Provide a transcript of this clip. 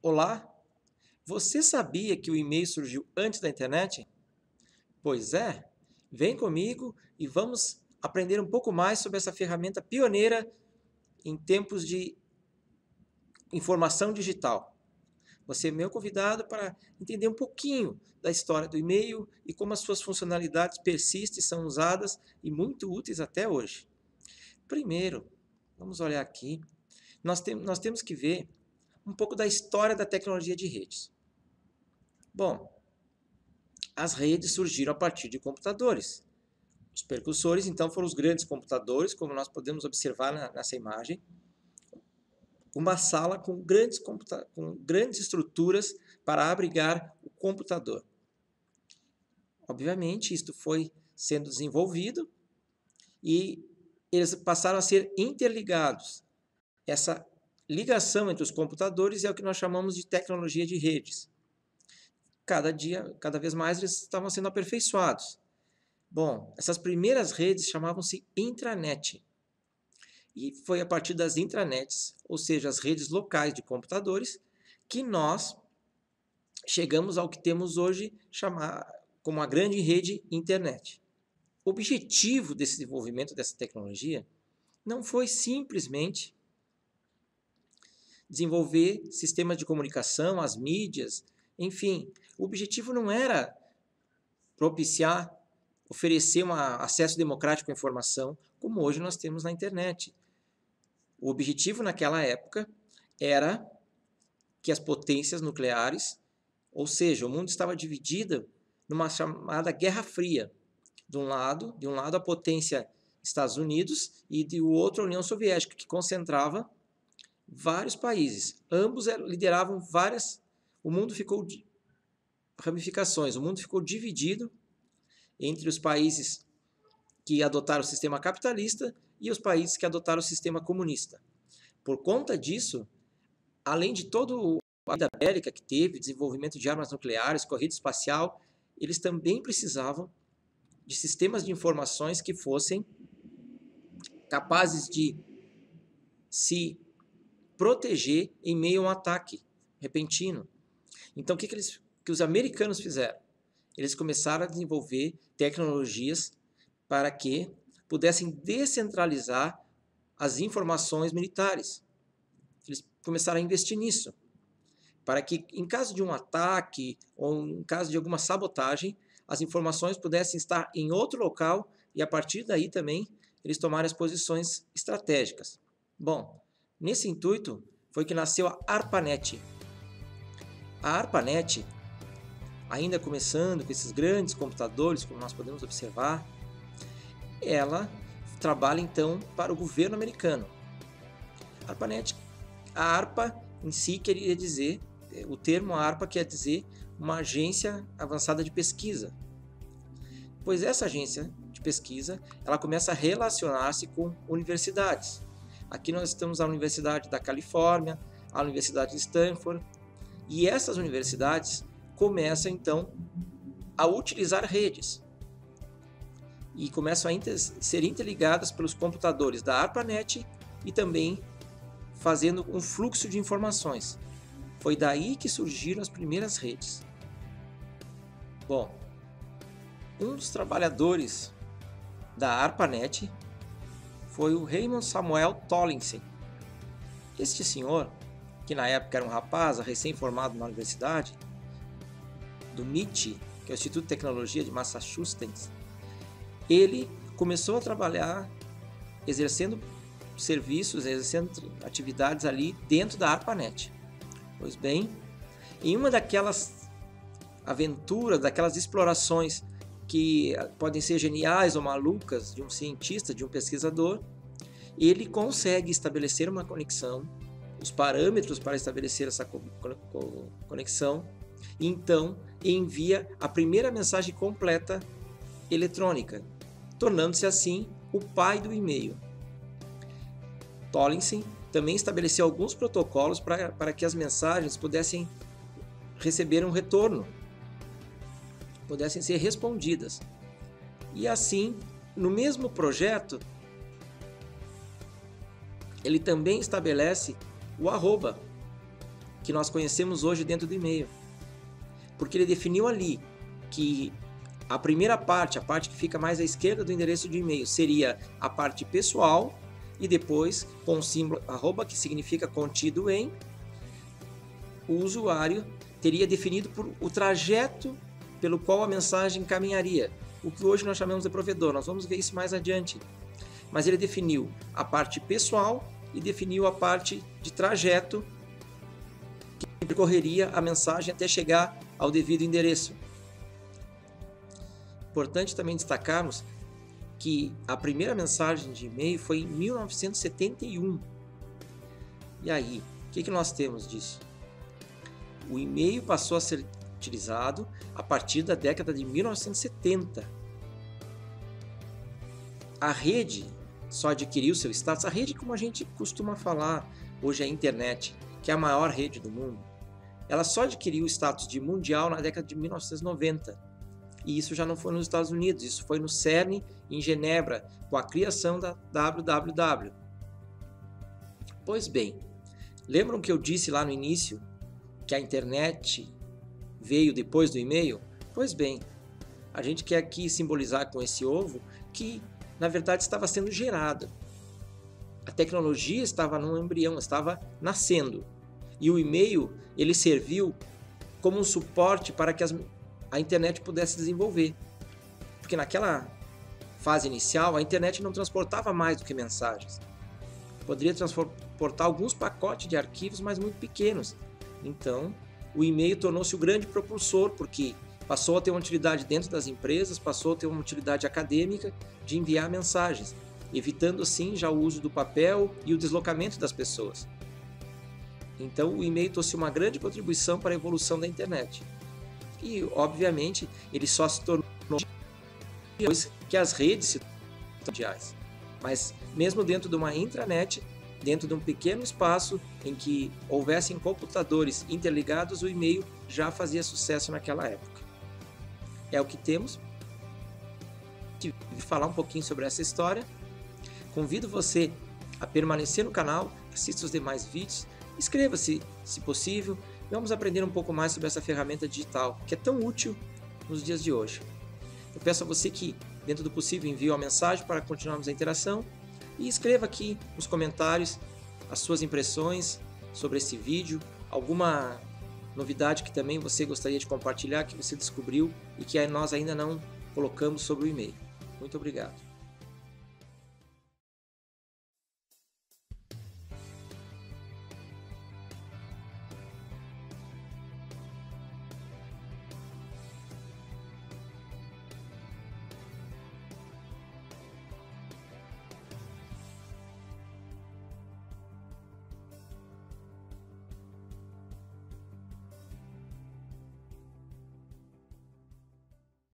Olá, você sabia que o e-mail surgiu antes da internet? Pois é, vem comigo e vamos aprender um pouco mais sobre essa ferramenta pioneira em tempos de informação digital. Você é meu convidado para entender um pouquinho da história do e-mail e como as suas funcionalidades persistem e são usadas e muito úteis até hoje. Primeiro, vamos olhar aqui. Nós temos que ver um pouco da história da tecnologia de redes. Bom, as redes surgiram a partir de computadores. Os precursores, então, foram os grandes computadores, como nós podemos observar nessa imagem. Uma sala com grandes estruturas para abrigar o computador. Obviamente, isto foi sendo desenvolvido e eles passaram a ser interligados. Essa ligação entre os computadores é o que nós chamamos de tecnologia de redes. Cada vez mais, eles estavam sendo aperfeiçoados. Bom, essas primeiras redes chamavam-se intranet. E foi a partir das intranets, ou seja, as redes locais de computadores, que nós chegamos ao que temos hoje chamar como a grande rede internet. O objetivo desse desenvolvimento dessa tecnologia não foi simplesmente desenvolver sistemas de comunicação, as mídias, enfim, o objetivo não era propiciar, oferecer um acesso democrático à informação, como hoje nós temos na internet. O objetivo naquela época era que as potências nucleares, ou seja, o mundo estava dividido numa chamada Guerra Fria. De um lado a potência Estados Unidos e do outro a União Soviética, que concentrava vários países. Ambos lideravam várias. O mundo ficou ramificações. O mundo ficou dividido entre os países que adotaram o sistema capitalista e os países que adotaram o sistema comunista. Por conta disso, além de toda a vida bélica que teve, desenvolvimento de armas nucleares, corrida espacial, eles também precisavam de sistemas de informações que fossem capazes de se proteger em meio a um ataque repentino. Então, o que os americanos fizeram? Eles começaram a desenvolver tecnologias para que pudessem descentralizar as informações militares. Eles começaram a investir nisso, para que, em caso de um ataque ou em caso de alguma sabotagem, as informações pudessem estar em outro local e, a partir daí também, eles tomarem as posições estratégicas. Bom, nesse intuito foi que nasceu a ARPANET. A ARPANET, ainda começando com esses grandes computadores, como nós podemos observar, ela trabalha então para o governo americano. A ARPANET, a ARPA em si queria dizer, o termo ARPA quer dizer uma agência avançada de pesquisa. Pois essa agência de pesquisa, ela começa a relacionar-se com universidades. Aqui nós temos a Universidade da Califórnia, a Universidade de Stanford, e essas universidades começam então a utilizar redes e começam a ser interligadas pelos computadores da ARPANET e também fazendo um fluxo de informações. Foi daí que surgiram as primeiras redes. Bom, um dos trabalhadores da ARPANET foi o Raymond Samuel Tomlinson. Este senhor, que na época era um rapaz recém-formado na universidade, do MIT, que é o Instituto de Tecnologia de Massachusetts, ele começou a trabalhar exercendo serviços, exercendo atividades ali dentro da ARPANET. Pois bem, em uma daquelas aventuras, daquelas explorações que podem ser geniais ou malucas de um cientista, de um pesquisador, ele consegue estabelecer uma conexão, os parâmetros para estabelecer essa conexão, e então envia a primeira mensagem completa eletrônica, tornando-se assim o pai do e-mail. Tomlinson também estabeleceu alguns protocolos para que as mensagens pudessem receber um retorno, pudessem ser respondidas. E assim, no mesmo projeto, ele também estabelece o arroba. que nós conhecemos hoje dentro do e-mail. Porque ele definiu ali que a primeira parte, a parte que fica mais à esquerda do endereço de e-mail, seria a parte pessoal, e depois, com o símbolo arroba, que significa contido em, o usuário teria definido por o trajeto pelo qual a mensagem caminharia, o que hoje nós chamamos de provedor. Nós vamos ver isso mais adiante. Mas ele definiu a parte pessoal e definiu a parte de trajeto que percorreria a mensagem até chegar ao devido endereço. Importante também destacarmos que a primeira mensagem de e-mail foi em 1971. E aí, o que nós temos disso? O e-mail passou a ser utilizado a partir da década de 1970. A rede só adquiriu seu status, a rede como a gente costuma falar hoje é a internet, que é a maior rede do mundo, ela só adquiriu o status de mundial na década de 1990. E isso já não foi nos Estados Unidos, isso foi no CERN, em Genebra, com a criação da www. Pois bem, lembram que eu disse lá no início que a internet veio depois do e-mail? Pois bem, a gente quer aqui simbolizar com esse ovo que, na verdade, estava sendo gerado. A tecnologia estava num embrião, estava nascendo. E o e-mail, ele serviu como um suporte para que a internet pudesse desenvolver. Porque naquela fase inicial, a internet não transportava mais do que mensagens. Poderia transportar alguns pacotes de arquivos, mas muito pequenos. Então, o e-mail tornou-se o grande propulsor, porque passou a ter uma utilidade dentro das empresas, passou a ter uma utilidade acadêmica de enviar mensagens, evitando assim já o uso do papel e o deslocamento das pessoas. Então, o e-mail trouxe uma grande contribuição para a evolução da internet. E, obviamente, ele só se tornou depois que as redes se tornaram mundiais. Mas, mesmo dentro de uma intranet, dentro de um pequeno espaço em que houvessem computadores interligados, o e-mail já fazia sucesso naquela época. É o que temos. De falar um pouquinho sobre essa história. Convido você a permanecer no canal, assista os demais vídeos, inscreva-se, se possível. Vamos aprender um pouco mais sobre essa ferramenta digital, que é tão útil nos dias de hoje. Eu peço a você que, dentro do possível, envie uma mensagem para continuarmos a interação e escreva aqui nos comentários as suas impressões sobre esse vídeo, alguma novidade que também você gostaria de compartilhar, que você descobriu e que nós ainda não colocamos sobre o e-mail. Muito obrigado.